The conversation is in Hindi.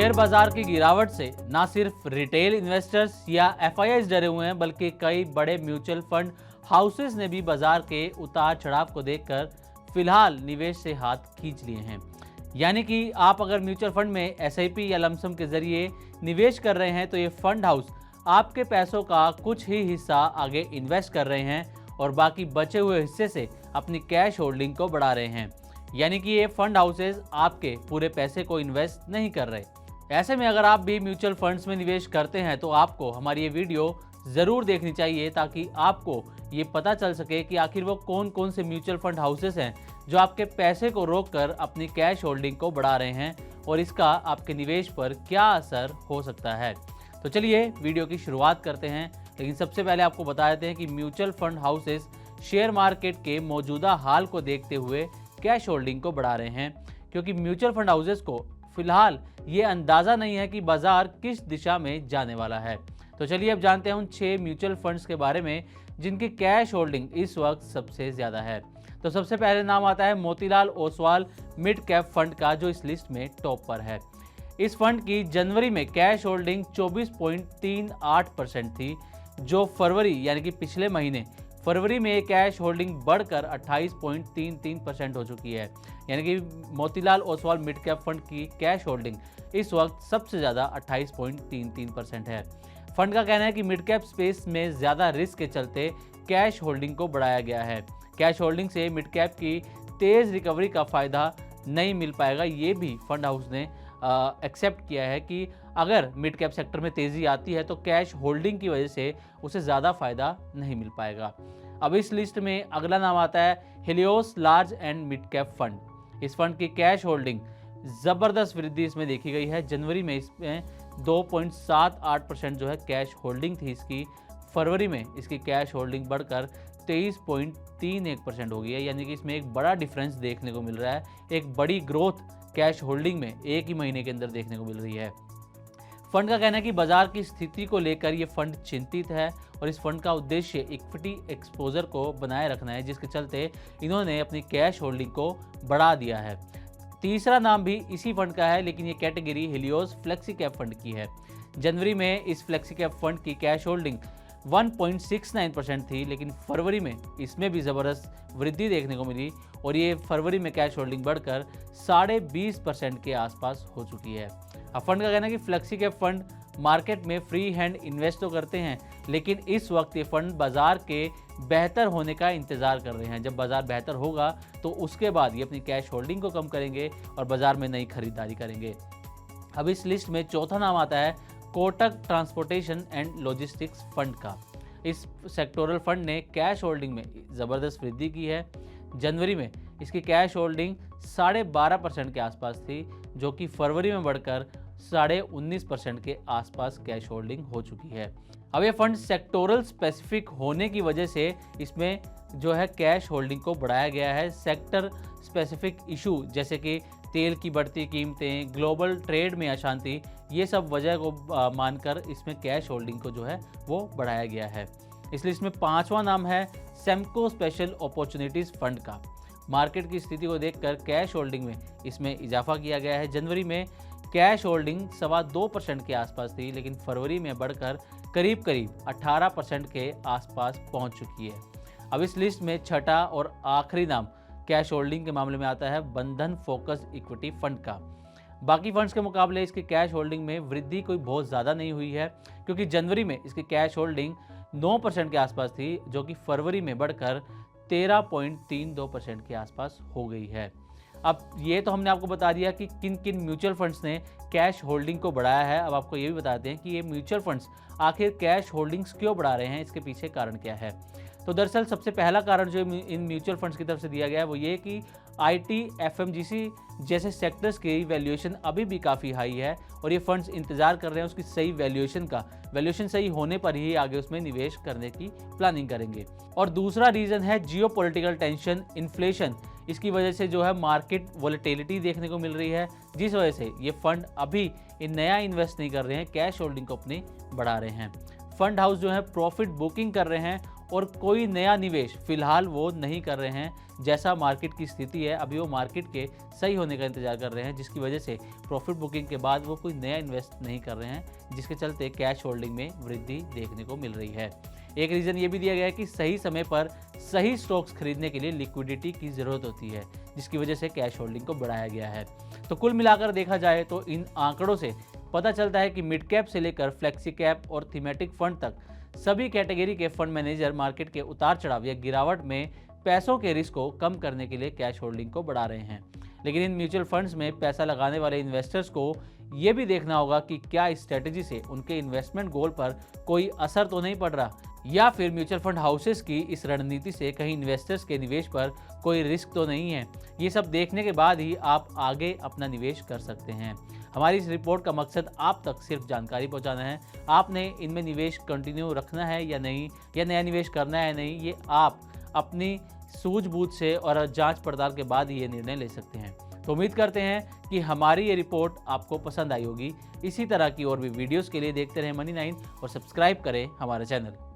शेयर बाजार की गिरावट से ना सिर्फ रिटेल इन्वेस्टर्स या एफआईआईज डरे हुए हैं, बल्कि कई बड़े म्यूचुअल फंड हाउसेस ने भी बाजार के उतार चढ़ाव को देखकर फिलहाल निवेश से हाथ खींच लिए हैं। यानी कि आप अगर म्यूचुअल फंड में एसआईपी या लमसम के जरिए निवेश कर रहे हैं तो ये फंड हाउस आपके पैसों का कुछ ही हिस्सा आगे इन्वेस्ट कर रहे हैं और बाकी बचे हुए हिस्से से अपनी कैश होल्डिंग को बढ़ा रहे हैं। यानी कि ये फंड हाउसेज आपके पूरे पैसे को इन्वेस्ट नहीं कर रहे। ऐसे में अगर आप भी म्यूचुअल फंड्स में निवेश करते हैं तो आपको हमारी ये वीडियो ज़रूर देखनी चाहिए, ताकि आपको ये पता चल सके कि आखिर वो कौन कौन से म्यूचुअल फंड हाउसेस हैं जो आपके पैसे को रोककर अपनी कैश होल्डिंग को बढ़ा रहे हैं और इसका आपके निवेश पर क्या असर हो सकता है। तो चलिए वीडियो की शुरुआत करते हैं, लेकिन सबसे पहले आपको बता देते हैं कि mutual fund houses share market के मौजूदा हाल को देखते हुए कैश होल्डिंग को बढ़ा रहे हैं, क्योंकि म्यूचुअल फंड हाउसेस को फिलहाल ये अंदाज़ा नहीं है कि बाजार किस दिशा में जाने वाला है। तो चलिए अब जानते हैं उन 6 म्यूचुअल फंड्स के बारे में जिनकी कैश होल्डिंग इस वक्त सबसे ज़्यादा है। तो सबसे पहले नाम आता है Motilal Oswal mid cap fund का, जो इस लिस्ट में टॉप पर है। इस फंड की जनवरी में कैश होल्डिंग 24.38% थी, जो फरवरी यानी कि पिछले महीने फरवरी में कैश होल्डिंग बढ़कर 28.33% हो चुकी है। यानी कि Motilal Oswal mid cap fund की कैश होल्डिंग इस वक्त सबसे ज़्यादा 28.33% है। फंड का कहना है कि मिड कैप स्पेस में ज़्यादा रिस्क के चलते कैश होल्डिंग को बढ़ाया गया है। कैश होल्डिंग से मिड कैप की तेज़ रिकवरी का फ़ायदा नहीं मिल पाएगा। ये भी फंड हाउस ने एक्सेप्ट किया है कि अगर मिड कैप सेक्टर में तेज़ी आती है तो कैश होल्डिंग की वजह से उसे ज़्यादा फ़ायदा नहीं मिल पाएगा। अब इस लिस्ट में अगला नाम आता है Helios large and mid cap fund. इस फंड की कैश होल्डिंग ज़बरदस्त वृद्धि इसमें देखी गई है। जनवरी में इसमें 2.78% जो है कैश होल्डिंग थी इसकी। फरवरी में इसकी कैश होल्डिंग बढ़कर 23.31% हो गई है। यानी कि इसमें एक बड़ा डिफरेंस देखने को मिल रहा है, एक बड़ी ग्रोथ कैश होल्डिंग में एक ही महीने के अंदर देखने को मिल रही है। फंड का कहना है कि बाजार की स्थिति को लेकर ये फंड चिंतित है और इस फंड का उद्देश्य इक्विटी एक्सपोजर को बनाए रखना है, जिसके चलते इन्होंने अपनी कैश होल्डिंग को बढ़ा दिया है। तीसरा नाम भी इसी फंड का है, लेकिन ये category Helios flexi cap fund की है। जनवरी में इस फ्लेक्सी कैप फंड की कैश होल्डिंग 1.69% थी, लेकिन फरवरी में इसमें भी ज़बरदस्त वृद्धि देखने को मिली और ये फरवरी में कैश होल्डिंग बढ़कर 20.5% के आसपास हो चुकी है। अब फंड का कहना है कि फ्लेक्सी कैप फंड मार्केट में फ्री हैंड इन्वेस्ट तो करते हैं, लेकिन इस वक्त ये फंड बाजार के बेहतर होने का इंतज़ार कर रहे हैं। जब बाजार बेहतर होगा तो उसके बाद ये अपनी कैश होल्डिंग को कम करेंगे और बाजार में नई खरीदारी करेंगे। अब इस लिस्ट में चौथा नाम आता है Kotak transportation and logistics fund का। इस सेक्टोरल फंड ने कैश होल्डिंग में ज़बरदस्त वृद्धि की है। जनवरी में इसकी कैश होल्डिंग 12.5% के आसपास थी, जो कि फरवरी में बढ़कर 19.5% के आसपास कैश होल्डिंग हो चुकी है। अब ये फंड सेक्टोरल स्पेसिफिक होने की वजह से इसमें जो है कैश होल्डिंग को बढ़ाया गया है। सेक्टर स्पेसिफिक इशू जैसे कि तेल की बढ़ती कीमतें, ग्लोबल ट्रेड में अशांति, ये सब वजह को मानकर इसमें कैश होल्डिंग को जो है वो बढ़ाया गया है। इस लिस्ट में 5वां नाम है सेमको स्पेशल अपॉर्चुनिटीज़ फंड का। मार्केट की स्थिति को देखकर कैश होल्डिंग में इसमें इजाफा किया गया है। जनवरी में कैश होल्डिंग 2.25% के आसपास थी, लेकिन फरवरी में बढ़कर करीब 18% के आसपास पहुंच चुकी है। अब इस लिस्ट में छठा और आखिरी नाम कैश होल्डिंग के मामले में आता है बंधन फोकस इक्विटी फंड का। बाकी फंड्स के मुकाबले इसकी कैश होल्डिंग में वृद्धि कोई बहुत ज़्यादा नहीं हुई है, क्योंकि जनवरी में इसकी कैश होल्डिंग 9% के आसपास थी, जो कि फरवरी में बढ़कर 13.32% के आसपास हो गई है। अब ये तो हमने आपको बता दिया कि किन किन म्यूचुअल फंड्स ने कैश होल्डिंग को बढ़ाया है। अब आपको ये भी बताते हैं कि ये म्यूचुअल फंड्स आखिर कैश होल्डिंग्स क्यों बढ़ा रहे हैं, इसके पीछे कारण क्या है। तो दरअसल सबसे पहला कारण जो इन म्यूचुअल फंड्स की तरफ से दिया गया है वो ये कि आईटी, एफएमजीसी जैसे सेक्टर्स की वैल्यूएशन अभी भी काफ़ी हाई है और ये फंड्स इंतजार कर रहे हैं उसकी सही वैल्यूएशन सही होने पर ही आगे उसमें निवेश करने की प्लानिंग करेंगे। और दूसरा रीज़न है जियोपॉलिटिकल टेंशन, इन्फ्लेशन। इसकी वजह से जो है मार्केट वॉलेटिलिटी देखने को मिल रही है, जिस वजह से ये फंड अभी नया इन्वेस्ट नहीं कर रहे हैं, कैश होल्डिंग को अपनी बढ़ा रहे हैं। फंड हाउस जो है प्रॉफिट बुकिंग कर रहे हैं और कोई नया निवेश फिलहाल वो नहीं कर रहे हैं। जैसा मार्केट की स्थिति है अभी वो मार्केट के सही होने का इंतजार कर रहे हैं, जिसकी वजह से प्रॉफिट बुकिंग के बाद वो कोई नया इन्वेस्ट नहीं कर रहे हैं, जिसके चलते कैश होल्डिंग में वृद्धि देखने को मिल रही है। एक रीज़न ये भी दिया गया है कि सही समय पर सही स्टॉक्स खरीदने के लिए लिक्विडिटी की ज़रूरत होती है, जिसकी वजह से कैश होल्डिंग को बढ़ाया गया है। तो कुल मिलाकर देखा जाए तो इन आंकड़ों से पता चलता है कि मिड कैप से लेकर फ्लेक्सी कैप और थीमेटिक फंड तक सभी कैटेगरी के फंड मैनेजर मार्केट के उतार चढ़ाव या गिरावट में पैसों के रिस्क को कम करने के लिए कैश होल्डिंग को बढ़ा रहे हैं। लेकिन इन म्यूचुअल फंड्स में पैसा लगाने वाले इन्वेस्टर्स को ये भी देखना होगा कि क्या इस स्ट्रेटेजी से उनके इन्वेस्टमेंट गोल पर कोई असर तो नहीं पड़ रहा, या फिर म्यूचुअल फंड हाउसेस की इस रणनीति से कहीं इन्वेस्टर्स के निवेश पर कोई रिस्क तो नहीं है। ये सब देखने के बाद ही आप आगे अपना निवेश कर सकते हैं। हमारी इस रिपोर्ट का मकसद आप तक सिर्फ जानकारी पहुंचाना है। आपने इनमें निवेश कंटिन्यू रखना है या नहीं, या नया निवेश करना है या नहीं, ये आप अपनी सूझबूझ से और जांच पड़ताल के बाद ही ये निर्णय ले सकते हैं। तो उम्मीद करते हैं कि हमारी ये रिपोर्ट आपको पसंद आई होगी। इसी तरह की और भी वीडियोस के लिए देखते रहें मनी 9 और सब्सक्राइब करें हमारा चैनल।